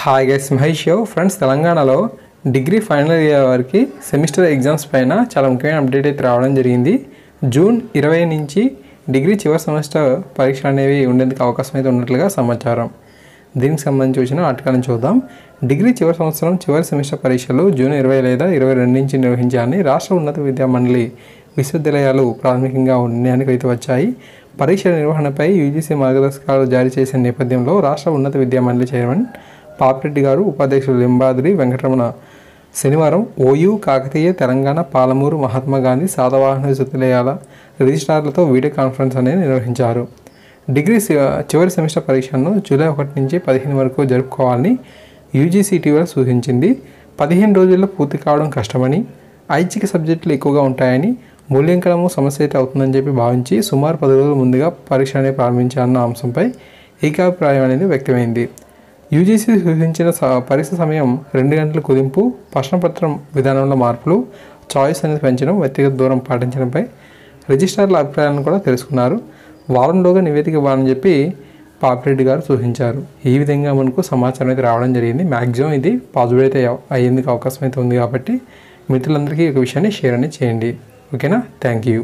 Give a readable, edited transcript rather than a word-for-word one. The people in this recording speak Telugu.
Hi guys, Mahesh friends. తెలంగాణలో డిగ్రీ ఫైనల్ ఇయర్ వారికి సెమిస్టర్ ఎగ్జామ్స్ పైన చాలా ముఖ్యమైన అప్డేట్ అయితే రావడం జరిగింది. జూన్ 20 నుంచి డిగ్రీ చివరి సెమిస్టర్ పరీక్షలు అనేవి ఉండేందుకు అవకాశం అయితే ఉన్నట్లుగా సమాచారం. దీనికి సంబంధించి వచ్చిన ఆర్టికల్ని చూద్దాం. డిగ్రీ చివరి సంవత్సరం చివరి సెమిస్టర్ పరీక్షలు జూన్ 20 లేదా 22 నుంచి నిర్వహించాలని రాష్ట్ర ఉన్నత విద్యా మండలి విశ్వవిద్యాలయాలు ప్రాథమికంగా నిర్ణయానికి అయితే వచ్చాయి. పరీక్షల నిర్వహణపై యూజీసీ మార్గదర్శకాలు జారీ చేసిన నేపథ్యంలో రాష్ట్ర ఉన్నత విద్యా మండలి చైర్మన్ పాపిరెడ్డి గారు, ఉపాధ్యక్షులు లింబాద్రి వెంకటరమణ శనివారం ఓయూ, కాకతీయ, తెలంగాణ, పాలమూరు, మహాత్మా గాంధీ శాతవాహన విశ్వవిద్యాలయాల రిజిస్ట్రార్లతో వీడియో కాన్ఫరెన్స్ అనేది నిర్వహించారు. డిగ్రీ చివరి సెమిస్టర్ పరీక్షలను జూలై 1 నుంచి 15 వరకు జరుపుకోవాలని యూజీసీ ఇటీవల సూచించింది. 15 రోజుల్లో పూర్తి కావడం కష్టమని, ఐచ్ఛిక సబ్జెక్టులు ఎక్కువగా ఉంటాయని, మూల్యాంకనము సమస్య అయితే అవుతుందని చెప్పి భావించి సుమారు 10 రోజుల ముందుగా పరీక్ష అనేది ప్రారంభించాలన్న అంశంపై ఏకాభిప్రాయం అనేది వ్యక్తమైంది. యూజీసీ సూచించిన పరీక్ష సమయం 2 గంటల కుదింపు, ప్రశ్నపత్రం విధానంలో మార్పులు, చాయిస్ అనేది పెంచడం, వ్యక్తిగత దూరం పాటించడంపై రిజిస్ట్రార్ల అభిప్రాయాలను కూడా తెలుసుకున్నారు. వారంలోగా నివేదిక ఇవ్వాలని చెప్పి పాపిరెడ్డి గారు సూచించారు. ఈ విధంగా మనకు సమాచారం అయితే రావడం జరిగింది. మ్యాక్సిమం ఇది పాజిటివ్ అయితే అయ్యేందుకు అవకాశం అయితే ఉంది కాబట్టి మిత్రులందరికీ ఒక విషయాన్ని షేర్ అనేది చేయండి. ఓకేనా? Thank you.